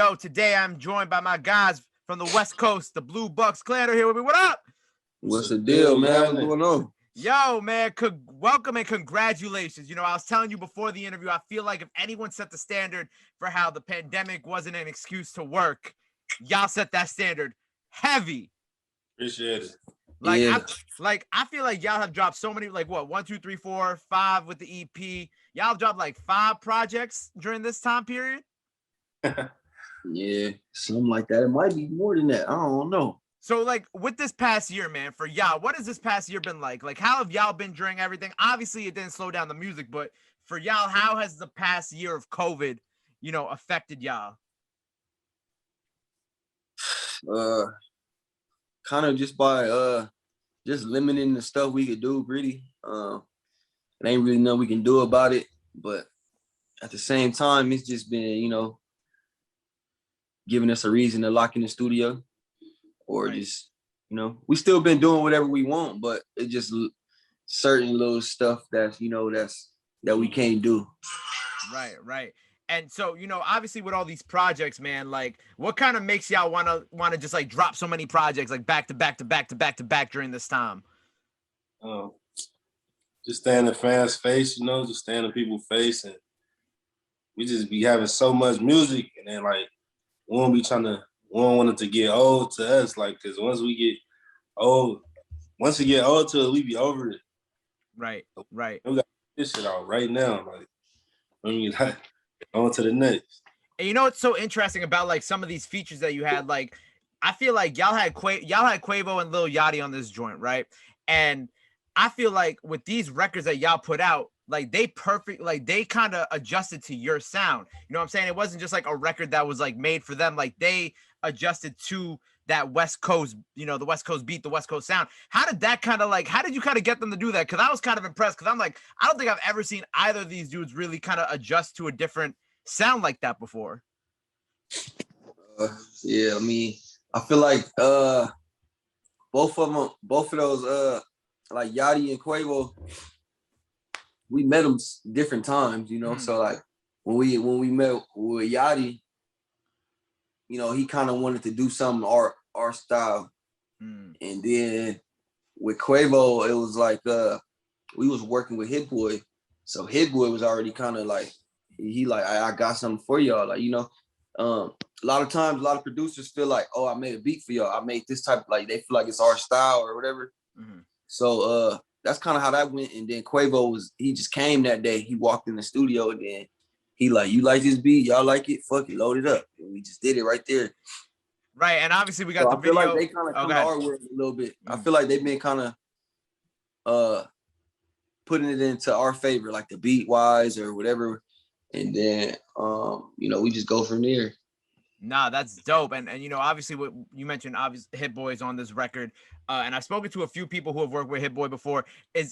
Yo, today I'm joined by my guys from the West Coast. The BlueBucksClan are here with me. What up? What's the deal, man? What's going on? Yo, man, welcome and congratulations. You know, I was telling you before the interview, I feel like if anyone set the standard for how the pandemic wasn't an excuse to work, y'all set that standard heavy. Appreciate it. I feel like y'all have dropped so many, like what, 1, 2, 3, 4, 5 with the EP. Y'all have dropped like 5 projects during this time period. Yeah, something like that. It might be more than that. I don't know. So, like, with this past year, man, for y'all, what has this past year been like? Like, how have y'all been during everything? Obviously, it didn't slow down the music, but for y'all, how has the past year of COVID, affected y'all? Kind of just by just limiting the stuff we could do, really. It ain't really nothing we can do about it, but at the same time, it's just been, giving us a reason to lock in the studio. Or right. Just, we still been doing whatever we want, but it just certain little stuff that we can't do. Right. And so, obviously with all these projects, man, like what kind of makes y'all want to just like drop so many projects like back to back during this time? Just stay in the fans' face, just stay in the people's face, and we just be having so much music, and then like we don't want it to get old to us, like, because once we get old to it, we be over it. Right. We got this shit out right now, like on to the next. And what's so interesting about like some of these features that you had, like I feel like y'all had Quavo and Lil Yachty on this joint, right? And I feel like with these records that y'all put out, like they kind of adjusted to your sound. You know what I'm saying? It wasn't just like a record that was like made for them. Like they adjusted to that West Coast, the West Coast beat, the West Coast sound. How did you kind of get them to do that? Because I was kind of impressed, because I'm like, I don't think I've ever seen either of these dudes really kind of adjust to a different sound like that before. Yeah, I mean, I feel like both of those like Yachty and Quavo, we met them different times, So like when we met with Yachty, he kind of wanted to do something our style. And then with Quavo, it was like we was working with Hitboy. So Hitboy was already kind of like, he like, I got something for y'all. Like, a lot of times, a lot of producers feel like, oh, I made a beat for y'all. I made this type, like they feel like it's our style or whatever. Mm-hmm. So that's kind of how that went. And then Quavo he just came that day. He walked in the studio and then he like, you like this beat? Y'all like it? Fuck it, load it up. And we just did it right there. Right, and obviously we got the video. I feel like they kind of come to our world a little bit. I feel like they've been kind of putting it into our favor, like the beat wise or whatever. And then, we just go from there. Nah, that's dope. And obviously what you mentioned, obviously Hitboy's on this record. And I've spoken to a few people who have worked with Hitboy before. Do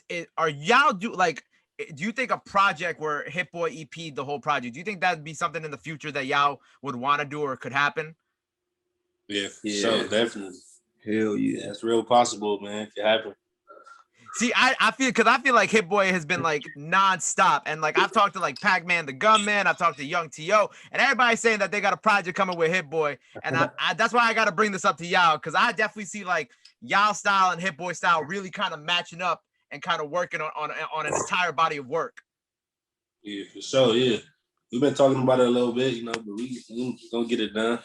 you think a project where Hitboy EP'd the whole project, do you think that'd be something in the future that y'all would want to do or could happen? Yeah, sure, definitely. Hell yeah. That's real possible, man. It could happen. See, I feel like Hitboy has been like nonstop, and like I've talked to like Pac-Man the Gunman, I've talked to Young T.O., and everybody's saying that they got a project coming with Hitboy, and I that's why I got to bring this up to y'all, because I definitely see like y'all style and Hitboy style really kind of matching up and kind of working on an entire body of work. Yeah, for sure. Yeah, we've been talking about it a little bit, but we gonna get it done.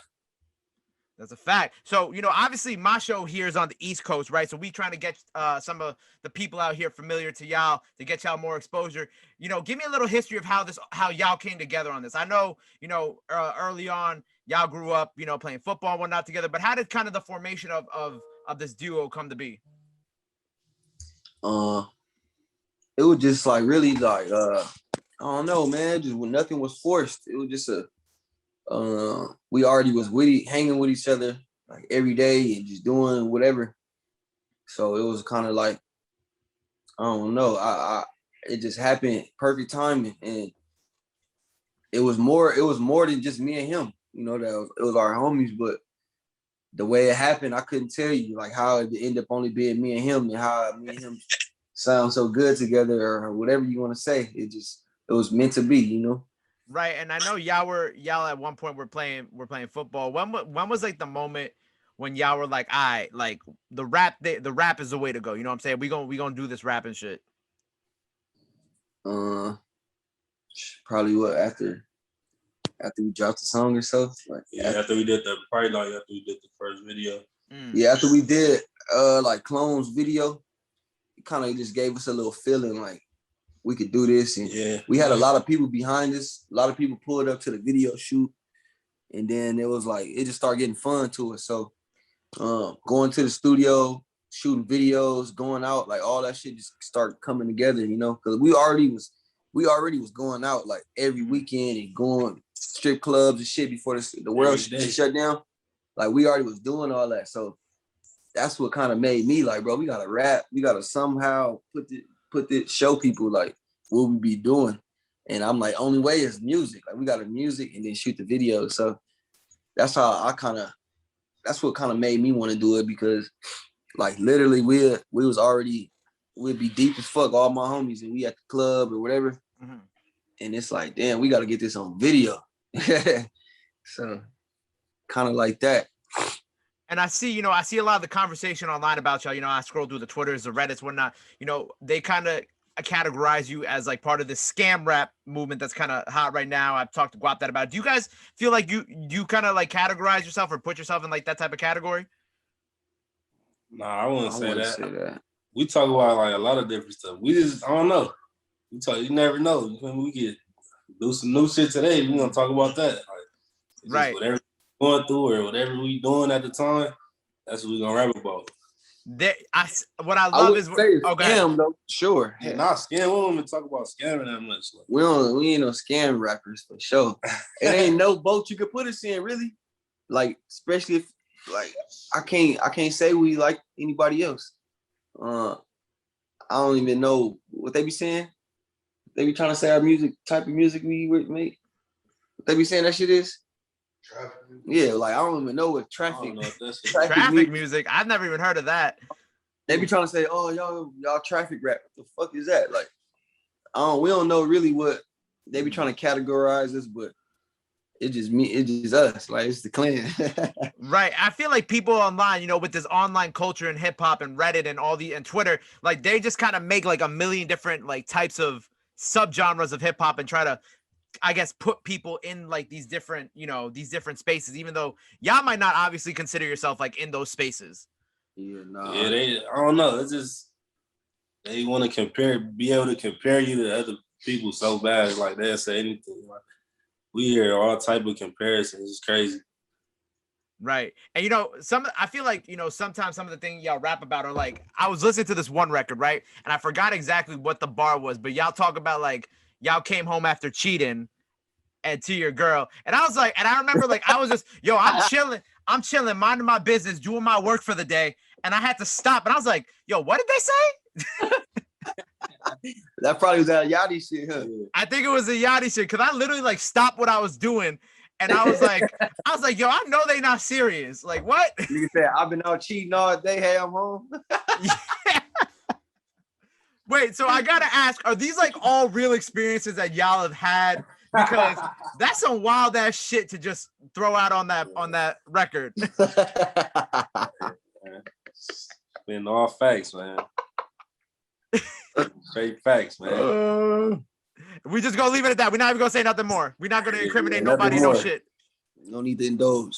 That's a fact. So, obviously my show here is on the East Coast, right? So we trying to get some of the people out here familiar to y'all, to get y'all more exposure. Give me a little history of how y'all came together on this. I know, early on y'all grew up, playing football and whatnot together, but how did kind of the formation of this duo come to be? It was just like really like I don't know, man. Just when nothing was forced, it was just we already was hanging with each other like every day and just doing whatever. So it was kind of like, I don't know. It just happened perfect timing, and it was more than just me and him. It was our homies, but the way it happened, I couldn't tell you like how it ended up only being me and him, and how me and him sound so good together, or whatever you want to say. It was meant to be, Right, and I know y'all at one point were playing football. When was like the moment when y'all were like, all right, like the rap is the way to go. You know what I'm saying? We gonna do this rapping shit. Probably what after we dropped the song or so. Like after we did after we did the first video. Yeah, after we did like Clone's video, it kind of just gave us a little feeling like we could do this, and we had a lot of people behind us. A lot of people pulled up to the video shoot, and then it was like it just started getting fun to us. So going to the studio, shooting videos, going out, like all that shit just started coming together, you know, because we already was going out like every weekend and going strip clubs and shit before the world shut down. Like we already was doing all that. So that's what kind of made me like, bro, we gotta rap. We gotta somehow put this show people like what we be doing. And I'm like, only way is music. Like we got to music and then shoot the video. So that's how that's what kind of made me want to do it, because like literally we'd be deep as fuck, all my homies, and we at the club or whatever. Mm-hmm. And it's like, damn, we got to get this on video. So kind of like that. And I see a lot of the conversation online about y'all. You know, I scroll through the Twitters, the Reddits, whatnot. You know, they kind of categorize you as like part of this scam rap movement that's kind of hot right now. I've talked to Guap that about. Do you guys feel like you kind of like categorize yourself or put yourself in like that type of category? Nah, I wouldn't say that. We talk about like a lot of different stuff. We just, I don't know. You never know. When we get do some new shit today, we're gonna talk about that. Like, right. Whatever we're going through or whatever we doing at the time, that's what we're gonna rap about. What I love is scam though. Sure. Yeah, not scam. We don't even talk about scamming that much. Like, we ain't no scam rappers for sure. It ain't no boat you could put us in, really. Like, especially if like I can't say we like anybody else. I don't even know what they be saying. They be trying to say our type of music we make. What they be saying that shit is? Traffic music. Yeah, like I don't even know what traffic music. I've never even heard of that. They be trying to say, "Oh, y'all traffic rap." What the fuck is that? Like, we don't know really what they be trying to categorize us, but it's just us. Like it's the clan. Right. I feel like people online, you know, with this online culture and hip hop and Reddit and Twitter, like they just kind of make like a million different like types of subgenres of hip hop and try to, I guess, put people in like these different spaces, even though y'all might not obviously consider yourself like in those spaces. Yeah, no. Yeah, I don't know. It's just they want to be able to compare you to other people so bad. Like they'll say anything. Like we hear all type of comparisons. It's crazy. Right. And you know, I feel like, you know, sometimes some of the things y'all rap about are like, I was listening to this one record, right? And I forgot exactly what the bar was, but y'all talk about like y'all came home after cheating and to your girl. And I was like, and I remember like I was just, I'm chilling, minding my business, doing my work for the day. And I had to stop. And I was like, yo, what did they say? That probably was that Yachty shit, huh? I think it was a Yachty shit, because I literally like stopped what I was doing. And I was like, yo, I know they not serious. Like, what? You said, I've been out cheating all day. Hey, I'm home. Yeah. Wait, so I gotta ask, are these like all real experiences that y'all have had? Because that's some wild ass shit to just throw out on that record. Been all facts, man. Straight facts, man. We just gonna leave it at that. We're not even gonna say nothing more. We're not gonna incriminate nobody, no shit. No need to indulge.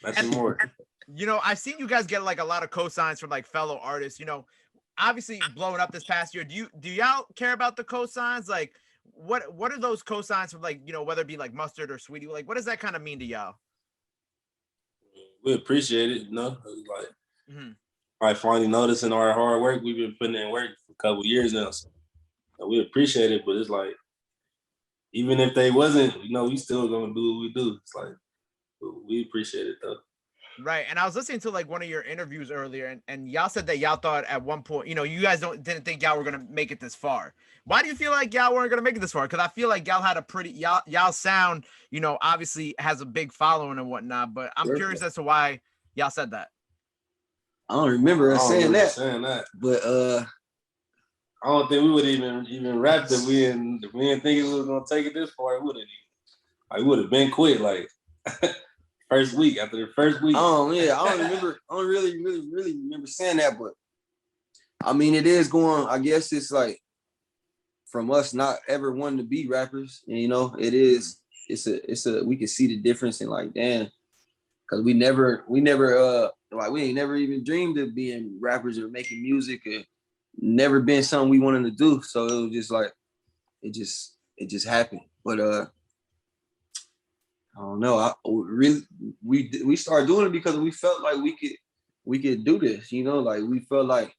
Nothing more. You know, I've seen you guys get like a lot of cosigns from like fellow artists. You know, obviously blowing up this past year. Do y'all care about the cosigns? Like, what are those cosigns from, like, you know, whether it be like Mustard or Sweetie? Like, what does that kind of mean to y'all? We appreciate it, you know. Like, I finally noticing our hard work. We've been putting in work for a couple of years now, so we appreciate it. But it's like, even if they wasn't, you know, we still gonna do what we do. It's like, we appreciate it though. Right. And I was listening to like one of your interviews earlier, and y'all said that y'all thought at one point, you know, you guys didn't think y'all were gonna make it this far. Why do you feel like y'all weren't gonna make it this far? Because I feel like y'all had a pretty y'all sound, you know, obviously has a big following and whatnot. But I'm curious as to why y'all said that. I don't remember us saying that. But I don't think we would even rap that we didn't think it was gonna take it this far. It wouldn't even. I would have been quit like first week after the first week. Oh yeah, I don't remember. I don't really remember saying that, but I mean, it is going. I guess it's like from us not ever wanting to be rappers, and you know, it is. It's a. We can see the difference in like, damn, because we never like we ain't never even dreamed of being rappers or making music, or never been something we wanted to do. So it was just like, it just happened. But I don't know. We started doing it because we felt like we could do this. You know, like we felt like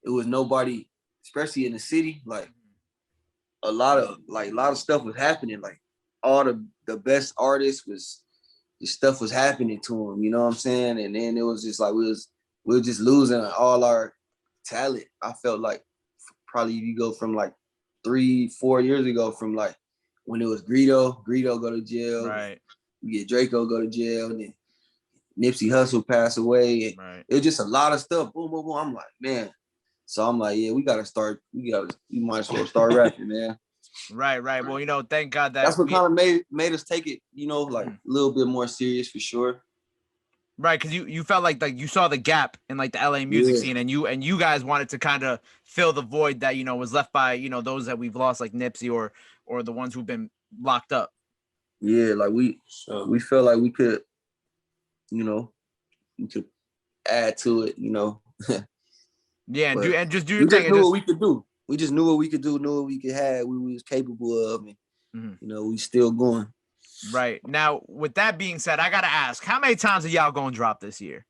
it was nobody, especially in the city. Like a lot of stuff was happening. Like all the best artists the stuff was happening to them. You know what I'm saying? And then it was just like we were just losing all our talent. I felt like probably you go from like 3-4 years ago, from like when it was Greedo go to jail, right? You get Draco go to jail, and then Nipsey Hussle passed away. And right. it was just a lot of stuff. Boom, boom, boom. I'm like, man. So I'm like, yeah, we might as well start rapping, man. Right. Well, you know, thank God that's what kind of made us take it, you know, like a little bit more serious for sure. Right, because you felt like you saw the gap in like the LA music scene, and you guys wanted to kind of fill the void that, you know, was left by, you know, those that we've lost, like Nipsey or the ones who've been locked up. Yeah, like we felt like we could, you know, we could add to it, you know. Yeah, and just do your we thing. Just knew what we could do. We just knew what we could do, knew what we could have, we was capable of, and you know, we still going. Right. Now, with that being said, I gotta ask, how many times are y'all gonna drop this year?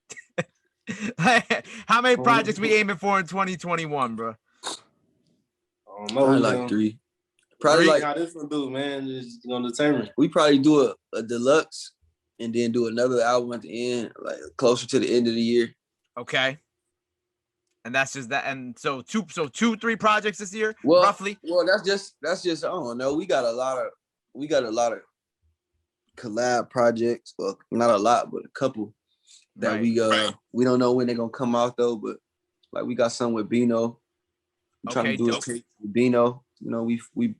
How many projects we aiming for in 2021, bro? I don't know. Probably like 3. Probably like how this one do, man. Is gonna determine. We probably do a deluxe, and then do another album at the end, like closer to the end of the year. Okay. And that's just that. And so 3 projects this year, well, roughly. Well, that's just I don't know. We got a lot of collab projects. Well, not a lot, but a couple that we don't know when they're gonna come out though. But like we got some with Bino. We're trying to do a tape with Bino. You know, we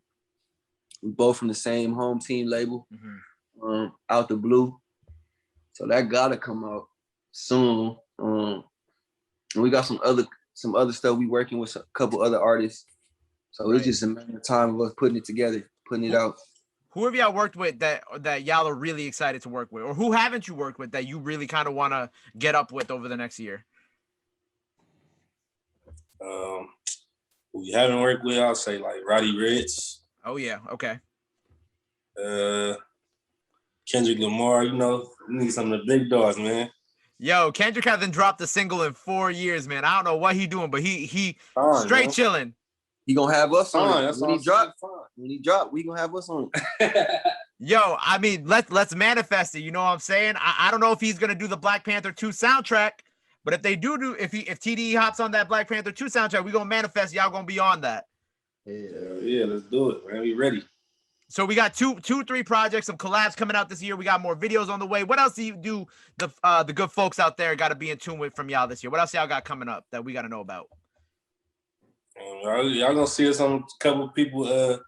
both from the same home team label, Out the Blue. So that gotta come out soon. And we got some other stuff we working with a couple other artists. So it's just a matter of time of us putting it together, putting it out. Who have y'all worked with that y'all are really excited to work with? Or who haven't you worked with that you really kind of want to get up with over the next year? We haven't worked with, I'll say like Roddy Ricch. Oh yeah, okay. Kendrick Lamar, you know, we need some of the big dogs, man. Yo, Kendrick hasn't dropped a single in 4 years, man. I don't know what he doing, but he straight chilling. He gonna have us on it. When he drop, we gonna have us on it. Yo, I mean, let's manifest it. You know what I'm saying? I don't know if he's gonna do the Black Panther 2 soundtrack, but if they do if TDE hops on that Black Panther 2 soundtrack, we gonna manifest. Y'all gonna be on that. Yeah, let's do it, man. We ready. So we got 3 projects, some collabs coming out this year. We got more videos on the way. What else do you do? The good folks out there got to be in tune with from y'all this year. What else y'all got coming up that we got to know about? Y'all gonna see us on a couple people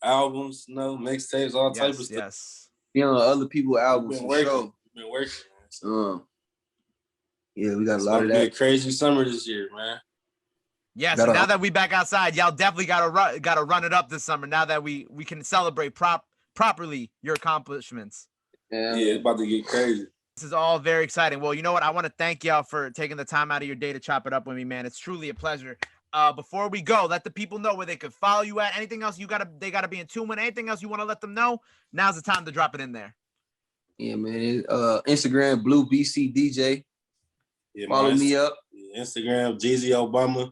albums, you know, mixtapes, all type of stuff. Yes. You know, other people albums. Been working. So. Yeah, we got a lot of that. Be a crazy summer this year, man. Yeah, so now that we back outside, y'all definitely gotta run it up this summer. Now that we can celebrate properly your accomplishments. Yeah, it's about to get crazy. This is all very exciting. Well, you know what? I want to thank y'all for taking the time out of your day to chop it up with me, man. It's truly a pleasure. Before we go, let the people know where they could follow you at. Anything else they gotta be in tune with. Anything else you want to let them know? Now's the time to drop it in there. Yeah, man. Instagram BlueBCDJ. Yeah, follow me up. Yeah, Instagram Jeezy Obama.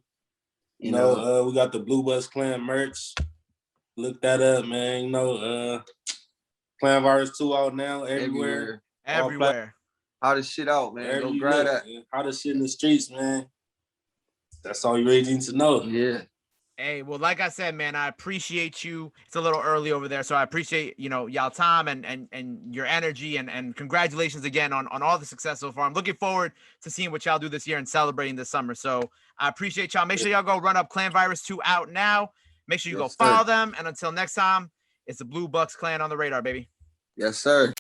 You know, we got the BlueBucksClan merch. Look that up, man. You know, Clan Virus 2 out now everywhere. Hottest shit out, man. Go grab that. Hottest shit in the streets, man. That's all you really need to know. Yeah. Hey, well, like I said, man, I appreciate you. It's a little early over there, so I appreciate, you know, y'all time and your energy and congratulations again on all the success so far. I'm looking forward to seeing what y'all do this year and celebrating this summer. So I appreciate y'all. Make sure y'all go run up Clan Virus 2 out now. Make sure you go follow them. And until next time, it's the BlueBucksClan on the radar, baby. Yes, sir.